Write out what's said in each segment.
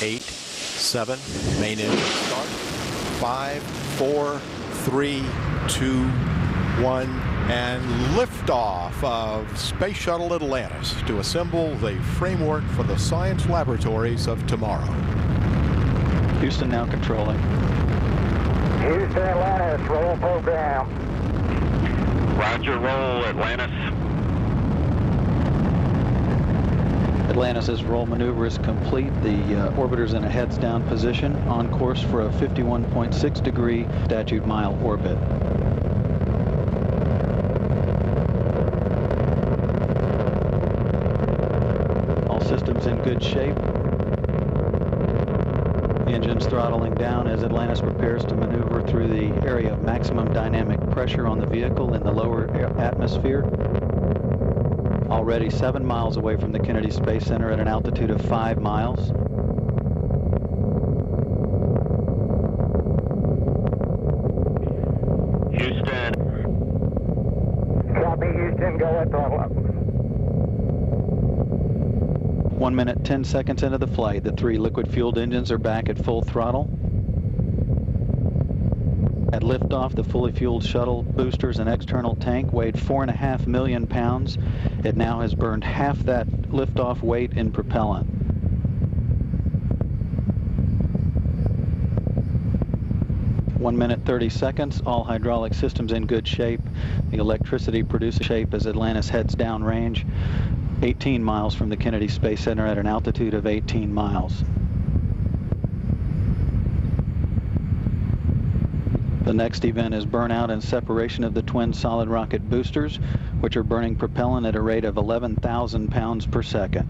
8, 7, main engine start. 5, 4, 3, 2, 1, and liftoff of Space Shuttle Atlantis to assemble the framework for the science laboratories of tomorrow. Houston now controlling. Houston, Atlantis, roll program. Roger, roll, Atlantis. Atlantis' roll maneuver is complete. The orbiter's in a heads down position, on course for a 51.6 degree statute mile orbit. All systems in good shape. Engines throttling down as Atlantis prepares to maneuver through the area of maximum dynamic pressure on the vehicle in the lower atmosphere. Already 7 miles away from the Kennedy Space Center at an altitude of 5 miles. Houston. Copy, Houston, go at throttle up. 1 minute, 10 seconds into the flight, the 3 liquid-fueled engines are back at full throttle. At liftoff, the fully fueled shuttle boosters and external tank weighed 4.5 million pounds. It now has burned half that liftoff weight in propellant. One minute, 30 seconds, all hydraulic systems in good shape. The electricity produces shape as Atlantis heads downrange, 18 miles from the Kennedy Space Center at an altitude of 18 miles. The next event is burnout and separation of the twin solid rocket boosters, which are burning propellant at a rate of 11,000 pounds per second.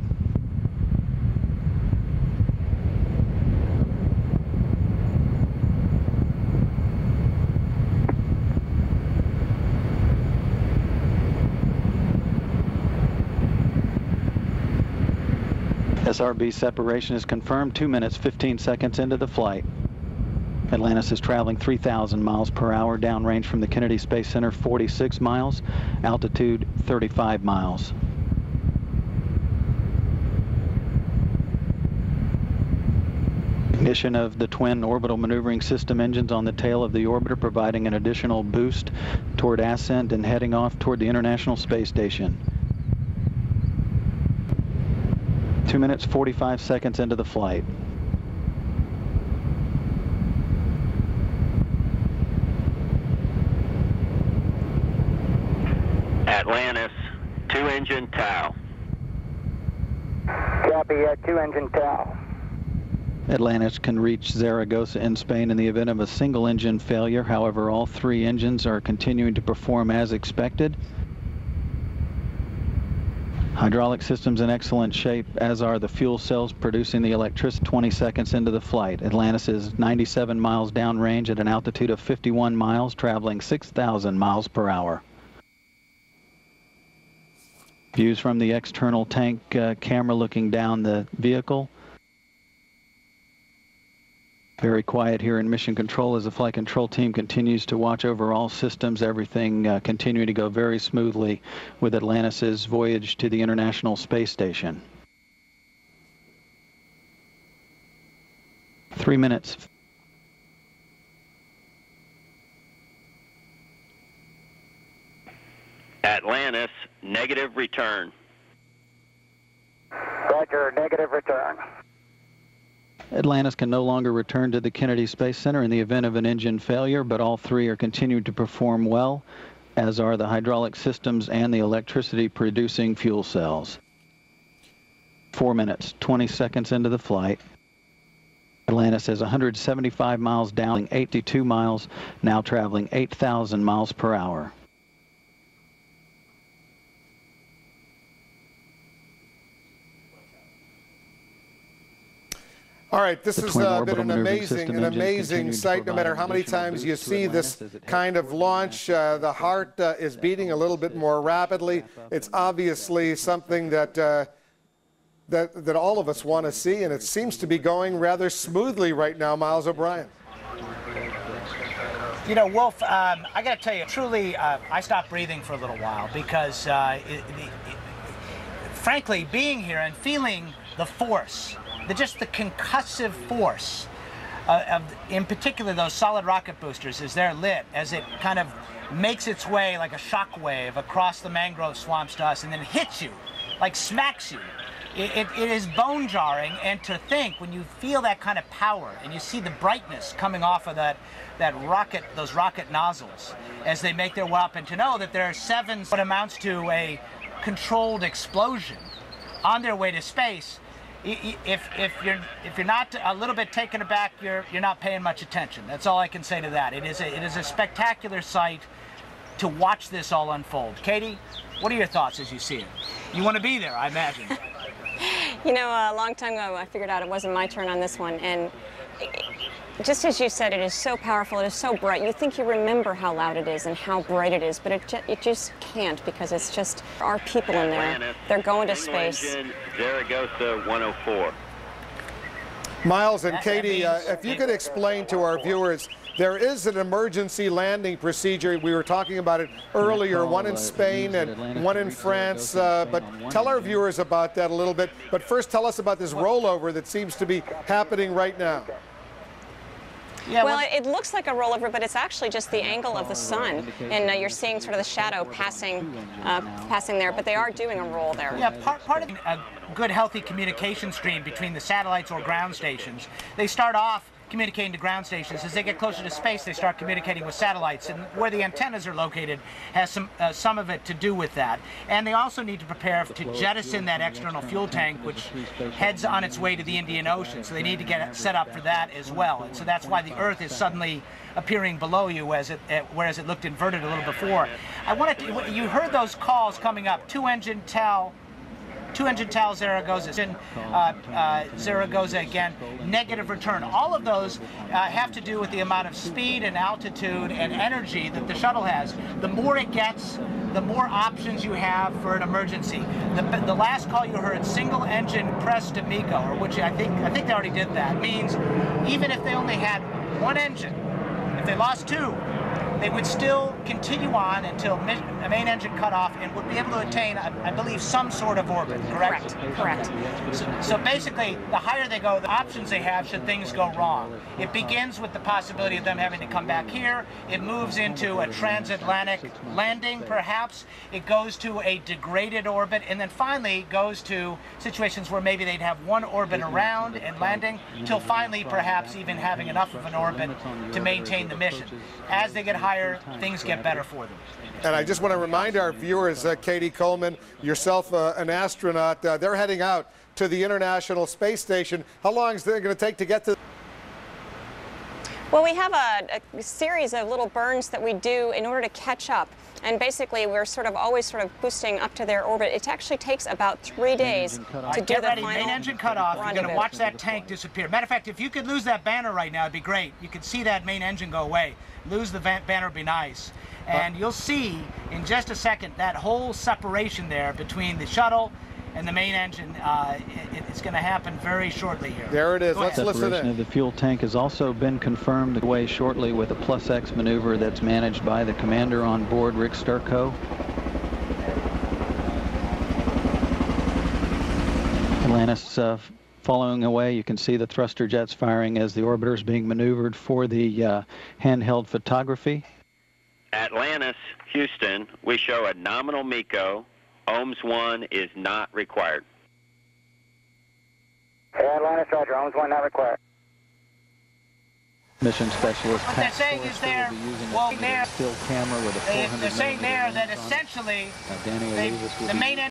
SRB separation is confirmed 2 minutes, 15 seconds into the flight. Atlantis is traveling 3,000 miles per hour, downrange from the Kennedy Space Center 46 miles, altitude 35 miles. Ignition of the twin orbital maneuvering system engines on the tail of the orbiter, providing an additional boost toward ascent and heading off toward the International Space Station. 2 minutes, 45 seconds into the flight. Atlantis, 2-engine TOW. Copy, 2-engine TOW. Atlantis can reach Zaragoza in Spain in the event of a single engine failure. However, all 3 engines are continuing to perform as expected. Hydraulic systems in excellent shape, as are the fuel cells producing the electricity. 20 seconds into the flight. Atlantis is 97 miles downrange at an altitude of 51 miles, traveling 6,000 miles per hour. Views from the external tank camera looking down the vehicle. Very quiet here in Mission Control as the flight control team continues to watch over all systems. Everything continuing to go very smoothly with Atlantis' voyage to the International Space Station. 3 minutes. Atlantis, negative return. Roger, negative return. Atlantis can no longer return to the Kennedy Space Center in the event of an engine failure, but all 3 are continuing to perform well, as are the hydraulic systems and the electricity-producing fuel cells. 4 minutes, 20 seconds into the flight. Atlantis is 175 miles down, 82 miles, now traveling 8,000 miles per hour. All right, this has been an amazing sight. No matter how many times you see this kind of launch, the heart is beating a little bit more rapidly. It's obviously something that that all of us want to see, and it seems to be going rather smoothly right now, Miles O'Brien. You know, Wolf, I got to tell you, truly, I stopped breathing for a little while because, frankly, being here and feeling the force just the concussive force in particular those solid rocket boosters as they're lit, as it kind of makes its way like a shock wave across the mangrove swamps to us and then hits you, like smacks you. It is bone jarring, and to think when you feel that kind of power and you see the brightness coming off of that rocket, those rocket nozzles as they make their way up, and to know that there are 7 what amounts to a controlled explosion on their way to space. If you're not a little bit taken aback, you're not paying much attention. That's all I can say to that. It is a spectacular sight to watch this all unfold. Katie, what are your thoughts as you see it? You want to be there, I imagine. You know, a long time ago, I figured out it wasn't my turn on this one, and just as you said, it is so powerful, it is so bright. You think you remember how loud it is and how bright it is, but it just can't, because it's just our people in there. They're going to space. Engine, Zaragoza 104. Miles and Katie, if you could explain to our viewers, there is an emergency landing procedure. We were talking about it earlier, one in Spain and one in France, but tell our viewers about that a little bit. But first, tell us about this rollover that seems to be happening right now. Yeah, well, it looks like a rollover, but it's actually just the angle of the sun, and you're seeing sort of the shadow passing there, but they are doing a roll there. Yeah, part of a good, healthy communication stream between the satellites or ground stations, they start off communicating to ground stations. As they get closer to space, they start communicating with satellites, and where the antennas are located has some of it to do with that. And they also need to prepare to jettison that external fuel tank, which heads on its way to the Indian Ocean. So they need to get set up for that as well. And so that's why the Earth is suddenly appearing below you, whereas it looked inverted a little before. You heard those calls coming up. 2-engine TAL. 2-engine TAL Zaragoza, Zaragoza again, negative return. All of those have to do with the amount of speed and altitude and energy that the shuttle has. The more it gets, the more options you have for an emergency. The last call you heard, single engine press to MECO, or which I think they already did that, means even if they only had one engine, if they lost 2, they would still continue on until the main engine cut off and would be able to attain, I believe, some sort of orbit, correct? Correct. So basically, the higher they go, the options they have should things go wrong. It begins with the possibility of them having to come back here. It moves into a transatlantic landing, perhaps. It goes to a degraded orbit, and then finally goes to situations where maybe they'd have one orbit around and landing, till finally perhaps even having enough of an orbit to maintain the mission. As they get higher, things get better for them. And I just want to remind our viewers, Katie Coleman, yourself an astronaut, they're heading out to the International Space Station. How long is it going to take to get to? Well, we have a series of little burns that we do in order to catch up. And basically, we're always boosting up to their orbit. It actually takes about 3 days to do the final main engine cutoff. You're going to watch that tank disappear. Matter of fact, if you could lose that banner right now, it'd be great. You could see that main engine go away. Lose the banner would be nice. And you'll see in just a second that whole separation there between the shuttle and the main engine. It's going to happen very shortly here. There it is. Let's listen in. Separation of the fuel tank has also been confirmed away shortly with a +X maneuver that's managed by the commander on board, Rick Sturko. Atlantis following away. You can see the thruster jets firing as the orbiter is being maneuvered for the handheld photography. Atlantis, Houston, we show a nominal MECO. OHMS 1 is not required. Atlantis, roger. OHMS 1 not required. Mission specialist. What they're saying is they're still camera with a 400. They're saying there that essentially the main engine